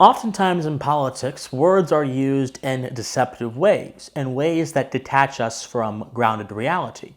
Oftentimes in politics, words are used in deceptive ways, in ways that detach us from grounded reality.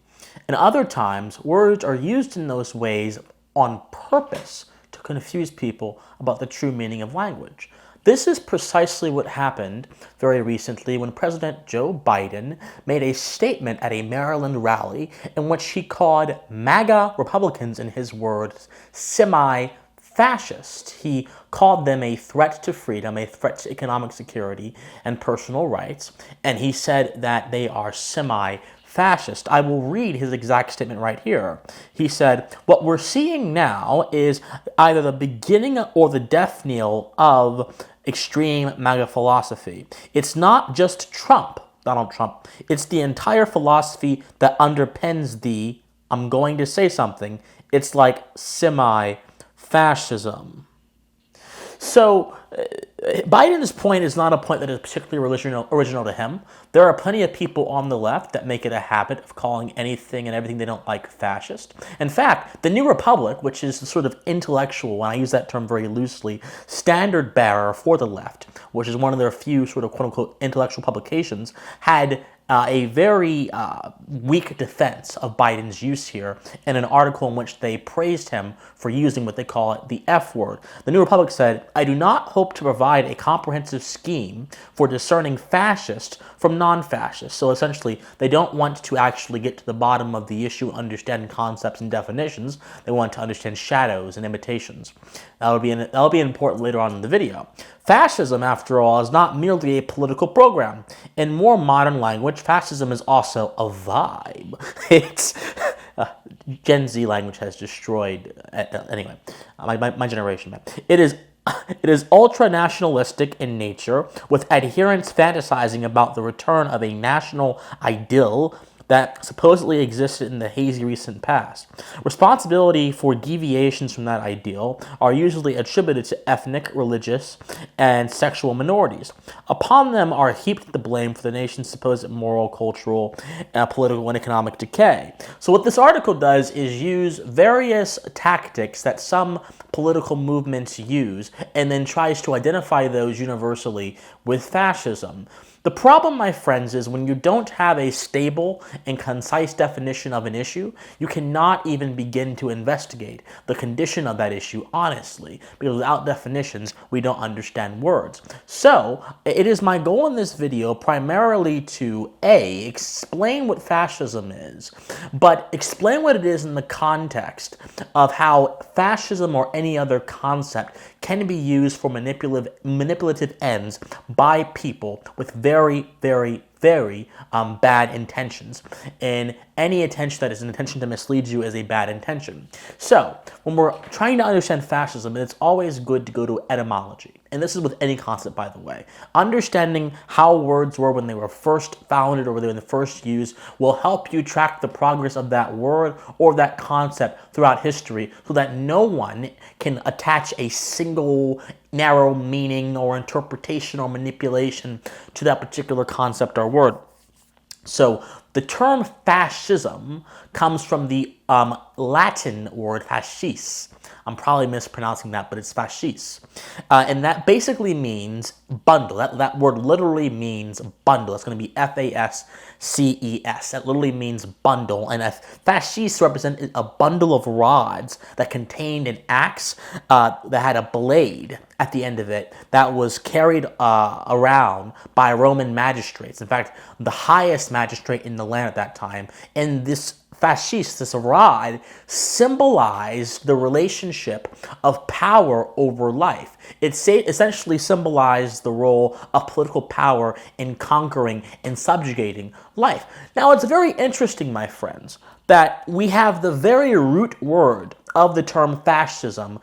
And other times, words are used in those ways on purpose to confuse people about the true meaning of language. This is precisely what happened very recently when President Joe Biden made a statement at a Maryland rally in which he called MAGA Republicans, in his words, semi-fascist. He called them a threat to freedom, a threat to economic security and personal rights, and he said that they are semi-fascist. I will read his exact statement right here. He said, "What we're seeing now is either the beginning or the death knell of extreme MAGA philosophy. It's not just Donald Trump. It's the entire philosophy that underpins the, I'm going to say something, it's like semi-fascism." So Biden's point is not a point that is particularly original to him. There are plenty of people on the left that make it a habit of calling anything and everything they don't like fascist. In fact, the New Republic, which is the sort of intellectual, and I use that term very loosely, standard bearer for the left, which is one of their few sort of quote-unquote intellectual publications, had a very weak defense of Biden's use here in an article in which they praised him for using what they call it the F word. The New Republic said, "I do not hope to provide a comprehensive scheme for discerning fascist from non-fascist." So essentially, they don't want to actually get to the bottom of the issue, understand concepts and definitions. They want to understand shadows and imitations. That'll be important later on in the video. Fascism, after all, is not merely a political program. In more modern language, fascism is also a vibe. It's Gen Z language has destroyed. Anyway, my generation. It is ultra-nationalistic in nature, with adherents fantasizing about the return of a national ideal that supposedly existed in the hazy recent past. Responsibility for deviations from that ideal are usually attributed to ethnic, religious, and sexual minorities. Upon them are heaped the blame for the nation's supposed moral, cultural, political, and economic decay. So what this article does is use various tactics that some political movements use and then tries to identify those universally with fascism. The problem, my friends, is when you don't have a stable and concise definition of an issue, you cannot even begin to investigate the condition of that issue honestly, because without definitions, we don't understand words. So, it is my goal in this video primarily to A, explain what fascism is, but explain what it is in the context of how fascism or any other concept can be used for manipulative ends by people with very, very, very bad intentions. And any intention that is an intention to mislead you is a bad intention. So, when we're trying to understand fascism, it's always good to go to etymology. And this is with any concept, by the way. Understanding how words were when they were first founded or when they were first used will help you track the progress of that word or that concept throughout history so that no one can attach a single narrow meaning or interpretation or manipulation to that particular concept or word. So the term fascism comes from the Latin word fascis. I'm probably mispronouncing that, but it's fascis. And that basically means bundle. That word literally means bundle. It's going to be F-A-S-C-E-S. That literally means bundle. And a fascis represented a bundle of rods that contained an axe that had a blade at the end of it that was carried around by Roman magistrates. In fact, the highest magistrate in the land at that time. And this fascist, this rod, symbolized the relationship of power over life. It essentially symbolized the role of political power in conquering and subjugating life. Now, it's very interesting, my friends, that we have the very root word of the term fascism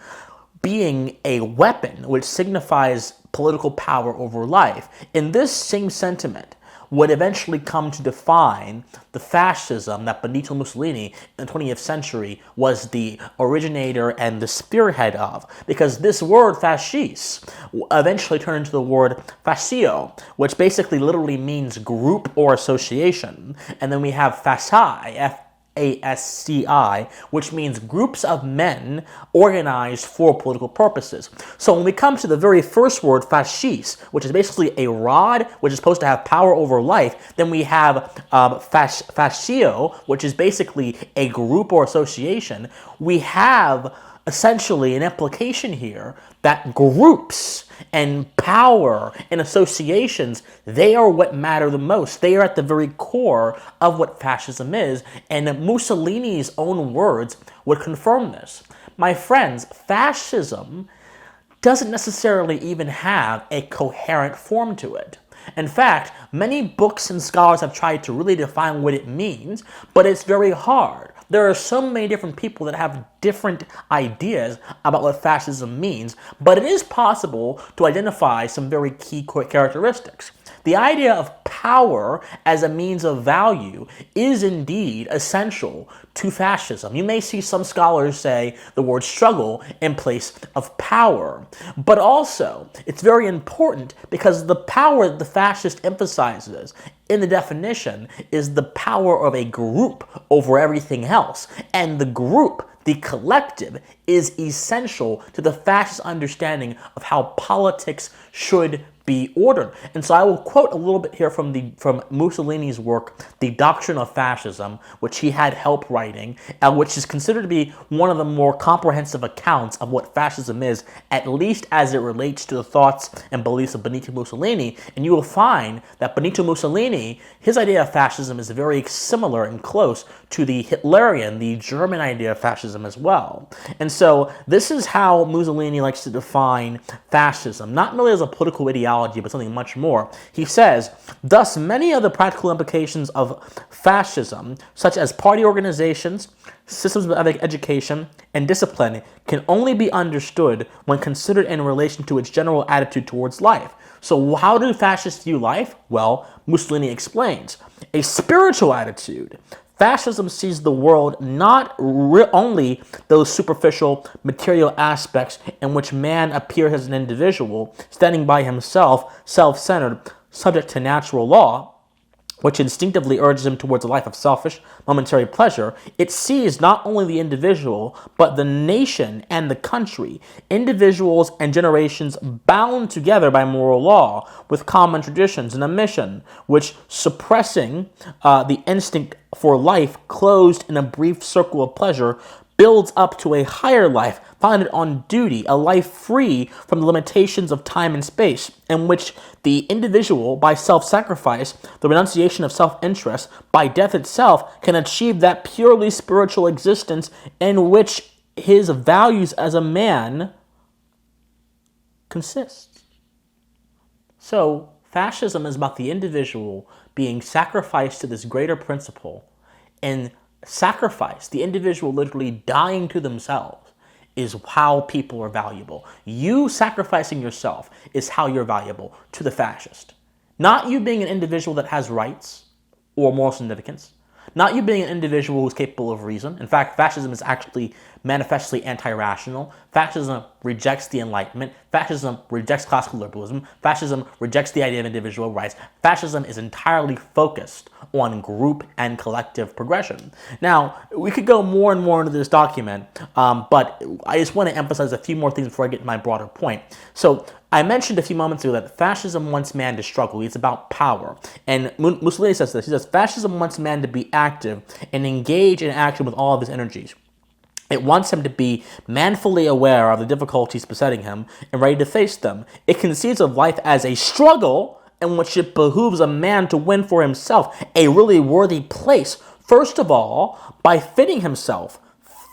being a weapon which signifies political power over life. In this same sentiment, would eventually come to define the fascism that Benito Mussolini in the 20th century was the originator and the spearhead of. Because this word fascist eventually turned into the word fascio, which basically literally means group or association. And then we have fasci, F-A-S-C-I, which means groups of men organized for political purposes. So when we come to the very first word, fascist, which is basically a rod which is supposed to have power over life, then we have fascio, which is basically a group or association. We have essentially an implication here that groups and power and associations, they are what matter the most. They are at the very core of what fascism is, and Mussolini's own words would confirm this. My friends, fascism doesn't necessarily even have a coherent form to it. In fact, many books and scholars have tried to really define what it means, but it's very hard. There are so many different people that have different ideas about what fascism means, but it is possible to identify some very key characteristics. The idea of power as a means of value is indeed essential to fascism. You may see some scholars say the word struggle in place of power, but also it's very important because the power that the fascist emphasizes in the definition is the power of a group over everything else, and the group, the collective, is essential to the fascist understanding of how politics should be ordered. And so I will quote a little bit here from Mussolini's work, The Doctrine of Fascism, which he had help writing, which is considered to be one of the more comprehensive accounts of what fascism is, at least as it relates to the thoughts and beliefs of Benito Mussolini. And you will find that Benito Mussolini, his idea of fascism is very similar and close to the Hitlerian, the German idea of fascism as well. And so this is how Mussolini likes to define fascism, not merely as a political ideology, but something much more. He says, thus many of the practical implications of fascism, such as party organizations, systems of education, and discipline, can only be understood when considered in relation to its general attitude towards life. So how do fascists view life? Well, Mussolini explains, a spiritual attitude. Fascism sees the world not only those superficial material aspects in which man appears as an individual, standing by himself, self-centered, subject to natural law, which instinctively urges him towards a life of selfish, momentary pleasure. It sees not only the individual, but the nation and the country, individuals and generations bound together by moral law, with common traditions and a mission, which suppressing the instinct for life closed in a brief circle of pleasure, builds up to a higher life founded on duty, a life free from the limitations of time and space, in which the individual, by self-sacrifice, the renunciation of self-interest, by death itself, can achieve that purely spiritual existence in which his values as a man consist. So, fascism is about the individual being sacrificed to this greater principle, and sacrifice, the individual literally dying to themselves, is how people are valuable. You sacrificing yourself is how you're valuable to the fascist. Not you being an individual that has rights or moral significance. Not you being an individual who's capable of reason. In fact, fascism is actually manifestly anti-rational. Fascism rejects the Enlightenment. Fascism rejects classical liberalism. Fascism rejects the idea of individual rights. Fascism is entirely focused on group and collective progression. Now, we could go more and more into this document, but I just want to emphasize a few more things before I get to my broader point. So, I mentioned a few moments ago that fascism wants man to struggle. It's about power. And Mussolini says this. He says, fascism wants man to be active and engage in action with all of his energies. It wants him to be manfully aware of the difficulties besetting him and ready to face them. It conceives of life as a struggle in which it behooves a man to win for himself a really worthy place. First of all, by fitting himself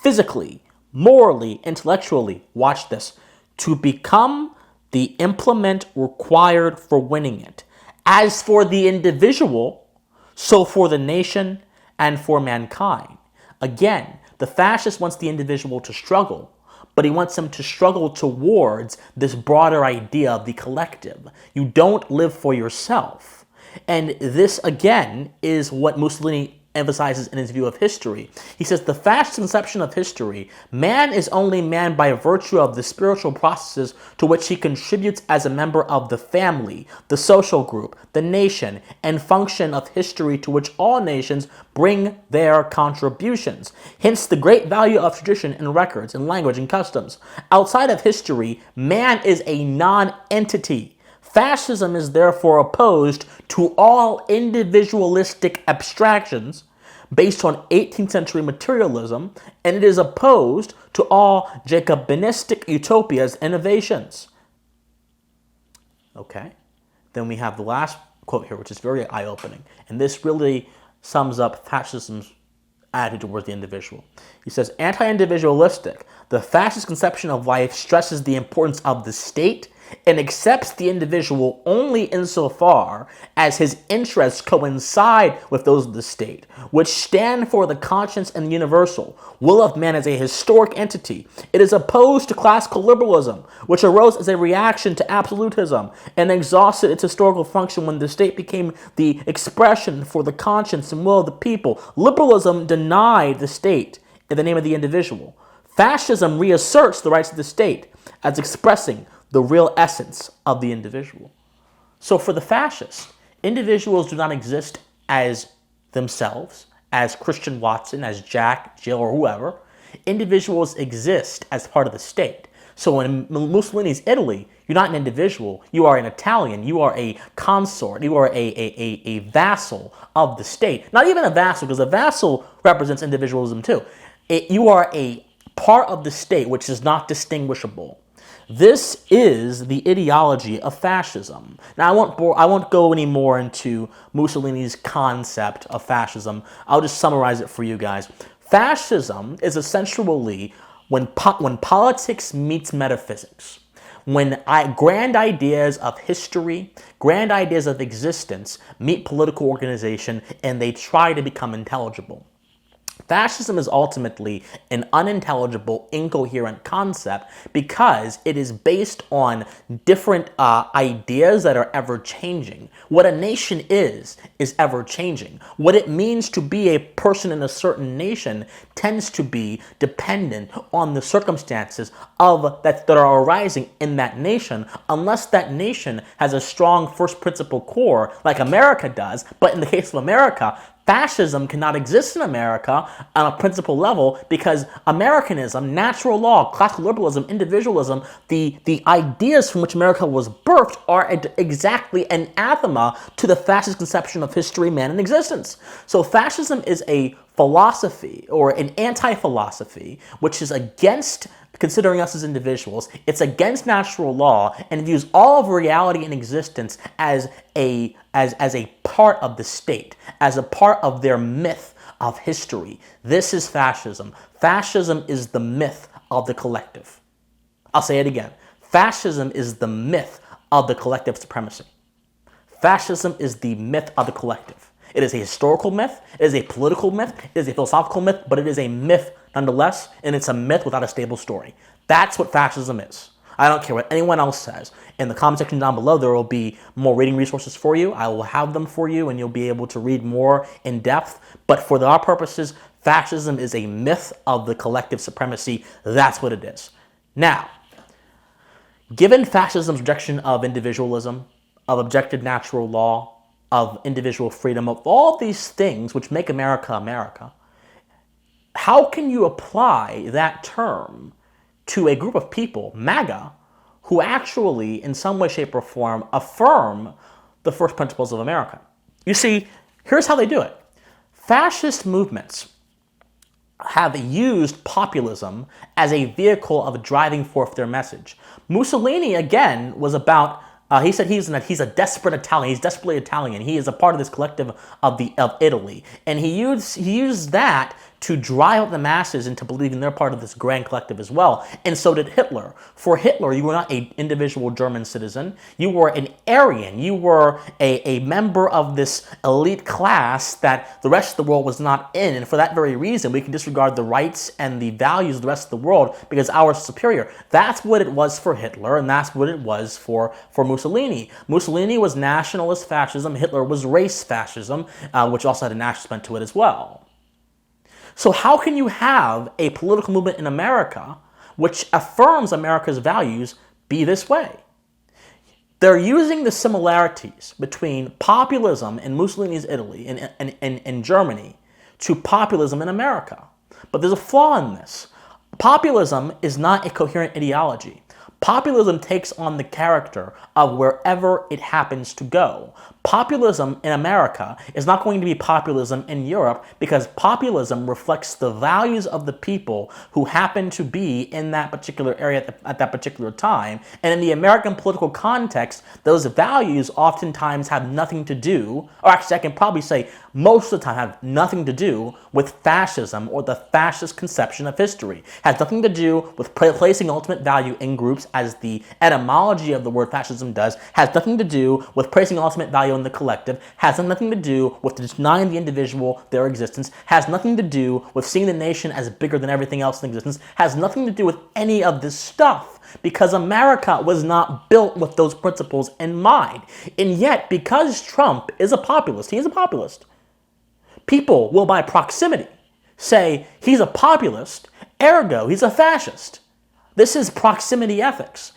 physically, morally, intellectually, watch this, to become the implement required for winning it. As for the individual, so for the nation and for mankind. Again, the fascist wants the individual to struggle, but he wants him to struggle towards this broader idea of the collective. You don't live for yourself. And this, again, is what Mussolini emphasizes in his view of history. He says the fascist conception of history, man is only man by virtue of the spiritual processes to which he contributes as a member of the family, the social group, the nation, and function of history to which all nations bring their contributions. Hence the great value of tradition and records and language and customs. Outside of history, man is a non-entity. Fascism is therefore opposed to all individualistic abstractions based on 18th century materialism, and it is opposed to all Jacobinistic utopias and innovations. Okay, then we have the last quote here, which is very eye-opening, and this really sums up fascism's attitude towards the individual. He says, anti-individualistic, the fascist conception of life stresses the importance of the state and accepts the individual only insofar as his interests coincide with those of the state, which stand for the conscience and the universal will of man as a historic entity. It is opposed to classical liberalism, which arose as a reaction to absolutism and exhausted its historical function when the state became the expression for the conscience and will of the people. Liberalism denied the state in the name of the individual. Fascism reasserts the rights of the state as expressing the real essence of the individual. So for the fascists, individuals do not exist as themselves, as Christian Watson, as Jack, Jill, or whoever. Individuals exist as part of the state. So in Mussolini's Italy, you're not an individual, you are an Italian, you are a consort, you are a vassal of the state. Not even a vassal, because a vassal represents individualism too. You are a part of the state which is not distinguishable. This is the ideology of fascism. Now, I won't go any more into Mussolini's concept of fascism. I'll just summarize it for you guys. Fascism is essentially when politics meets metaphysics, when grand ideas of history, grand ideas of existence meet political organization, and they try to become intelligible. Fascism is ultimately an unintelligible, incoherent concept because it is based on different ideas that are ever-changing. What a nation is ever-changing. What it means to be a person in a certain nation tends to be dependent on the circumstances that are arising in that nation, unless that nation has a strong first principle core like America does. But in the case of America, fascism cannot exist in America on a principle level because Americanism, natural law, classical liberalism, individualism, the ideas from which America was birthed are exactly anathema to the fascist conception of history, man, and existence. So fascism is a philosophy or an anti-philosophy which is against considering us as individuals. It's against natural law and views all of reality and existence as a part of the state, as a part of their myth of history. This is fascism. Fascism is the myth of the collective. I'll say it again. Fascism is the myth of the collective supremacy. Fascism is the myth of the collective. It is a historical myth, it is a political myth, it is a philosophical myth, but it is a myth nonetheless, and it's a myth without a stable story. That's what fascism is. I don't care what anyone else says. In the comment section down below, there will be more reading resources for you. I will have them for you, and you'll be able to read more in depth. But for our purposes, fascism is a myth of the collective supremacy. That's what it is. Now, given fascism's rejection of individualism, of objective natural law, of individual freedom, of all these things which make America America, how can you apply that term to a group of people, MAGA, who actually, in some way, shape, or form, affirm the first principles of America? You see, here's how they do it. Fascist movements have used populism as a vehicle of driving forth their message. Mussolini, again, was about he said he's a desperate Italian. He's desperately Italian. He is a part of this collective of Italy, and he used that to drive out the masses into believing they're part of this grand collective as well. And so did Hitler. For Hitler, you were not an individual German citizen. You were an Aryan. You were a member of this elite class that the rest of the world was not in. And for that very reason, we can disregard the rights and the values of the rest of the world because ours is superior. That's what it was for Hitler, and that's what it was for Mussolini. Mussolini was nationalist fascism. Hitler was race fascism, which also had a nationalist bent to it as well. So how can you have a political movement in America which affirms America's values be this way? They're using the similarities between populism in Mussolini's Italy and Germany to populism in America. But there's a flaw in this. Populism is not a coherent ideology. Populism takes on the character of wherever it happens to go. Populism in America is not going to be populism in Europe because populism reflects the values of the people who happen to be in that particular area at that particular time. And in the American political context, those values oftentimes have nothing to do, or actually I can probably say most of the time have nothing to do with fascism or the fascist conception of history. It has nothing to do with placing ultimate value in groups, as the etymology of the word fascism does, has nothing to do with placing ultimate value in the collective, has nothing to do with denying the individual their existence, has nothing to do with seeing the nation as bigger than everything else in existence, has nothing to do with any of this stuff. Because America was not built with those principles in mind. And yet, because Trump is a populist, he is a populist, people will by proximity say he's a populist, ergo he's a fascist. This is proximity ethics,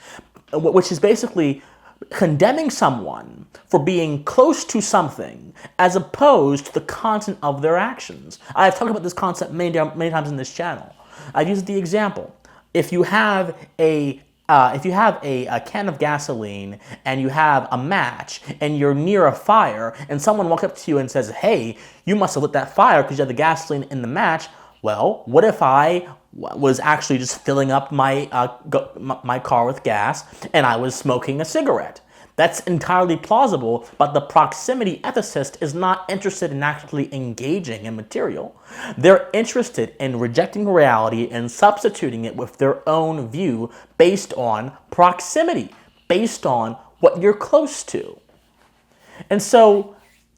which is basically condemning someone for being close to something as opposed to the content of their actions. I've talked about this concept many times in this channel. I've used the example. If you have a can of gasoline and you have a match and you're near a fire and someone walks up to you and says, "Hey, you must have lit that fire because you have the gasoline in the match." Well, what if I was actually just filling up my car with gas and I was smoking a cigarette? That's entirely plausible, but the proximity ethicist is not interested in actually engaging in material. They're interested in rejecting reality and substituting it with their own view based on proximity, based on what you're close to. And so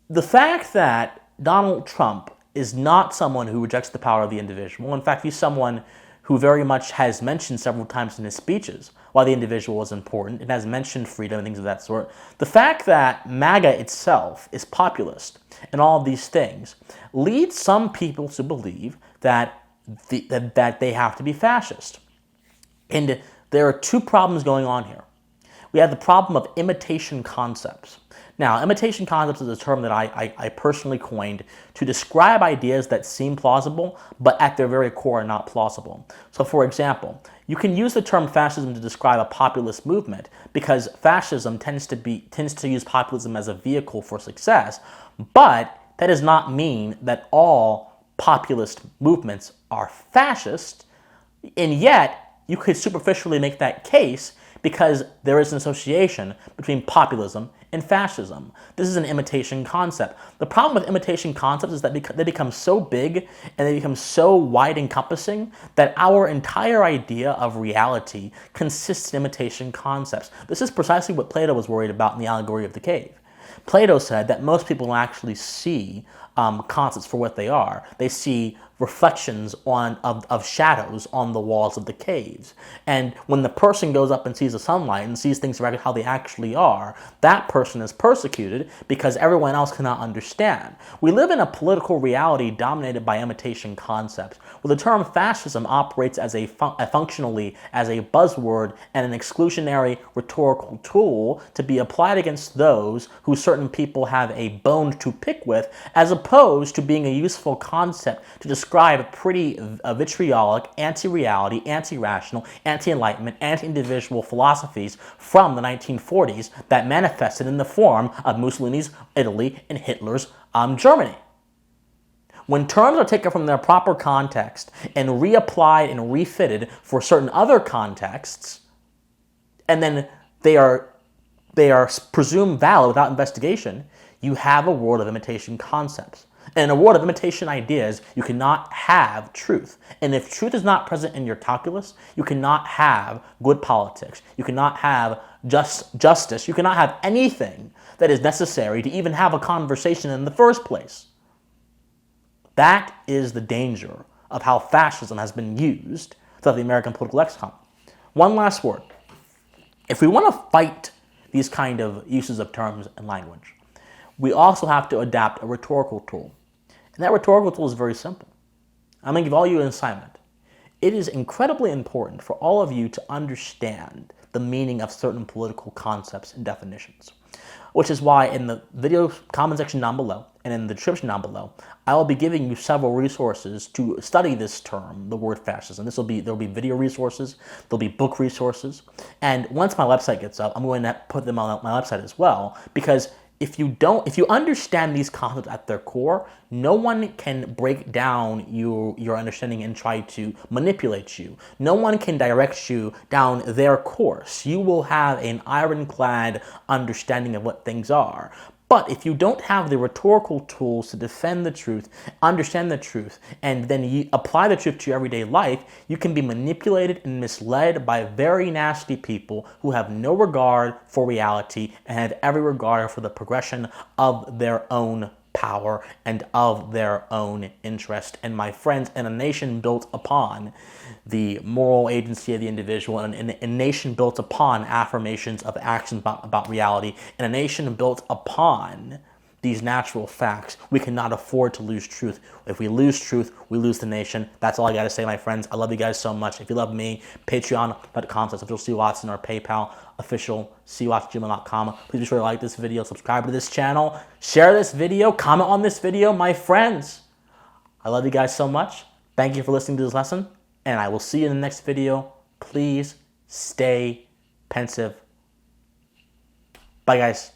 the fact that Donald Trump is not someone who rejects the power of the individual. In fact, he's someone who very much has mentioned several times in his speeches why the individual is important. It has mentioned freedom and things of that sort. The fact that MAGA itself is populist and all of these things leads some people to believe that they have to be fascist. And there are two problems going on here. We have the problem of imitation concepts. Now, imitation concepts is a term that I personally coined to describe ideas that seem plausible, but at their very core are not plausible. So, for example, you can use the term fascism to describe a populist movement because fascism tends to use populism as a vehicle for success, but that does not mean that all populist movements are fascist, and yet you could superficially make that case because there is an association between populism and fascism. This is an imitation concept. The problem with imitation concepts is that they become so big and they become so wide encompassing that our entire idea of reality consists in imitation concepts. This is precisely what Plato was worried about in the allegory of the cave. Plato said that most people don't actually see concepts for what they are. They see reflections of shadows on the walls of the caves. And when the person goes up and sees the sunlight and sees things how they actually are, that person is persecuted because everyone else cannot understand. We live in a political reality dominated by imitation concepts, where the term fascism operates as functionally as a buzzword and an exclusionary rhetorical tool to be applied against those who certain people have a bone to pick with, as opposed to being a useful concept to describe pretty vitriolic, anti-reality, anti-rational, anti-enlightenment, anti-individual philosophies from the 1940s that manifested in the form of Mussolini's Italy and Hitler's Germany. When terms are taken from their proper context and reapplied and refitted for certain other contexts, and then they are presumed valid without investigation, you have a world of imitation concepts. In a world of imitation ideas, you cannot have truth. And if truth is not present in your calculus, you cannot have good politics. You cannot have justice. You cannot have anything that is necessary to even have a conversation in the first place. That is the danger of how fascism has been used throughout the American political lexicon. One last word. If we want to fight these kind of uses of terms and language, we also have to adapt a rhetorical tool. And that rhetorical tool is very simple. I'm going to give all you an assignment. It is incredibly important for all of you to understand the meaning of certain political concepts and definitions, which is why in the video comment section down below and in the description down below, I will be giving you several resources to study this term, the word fascism. There'll be video resources, there'll be book resources, and once my website gets up, I'm going to put them on my website as well, because if you understand these concepts at their core, no one can break down your understanding and try to manipulate you. No one can direct you down their course. You will have an ironclad understanding of what things are. But if you don't have the rhetorical tools to defend the truth, understand the truth, and then you apply the truth to your everyday life, you can be manipulated and misled by very nasty people who have no regard for reality and have every regard for the progression of their own power and of their own interest. And my friends, in a nation built upon the moral agency of the individual, and a nation built upon affirmations of actions about reality, and a nation built upon these natural facts, we cannot afford to lose truth. If we lose truth, we lose the nation. That's all I got to say, my friends. I love you guys so much. If you love me, patreon.com/official or PayPal official.gmail.com. Please be sure to like this video, subscribe to this channel, share this video, comment on this video, my friends. I love you guys so much. Thank you for listening to this lesson, and I will see you in the next video. Please stay pensive. Bye, guys.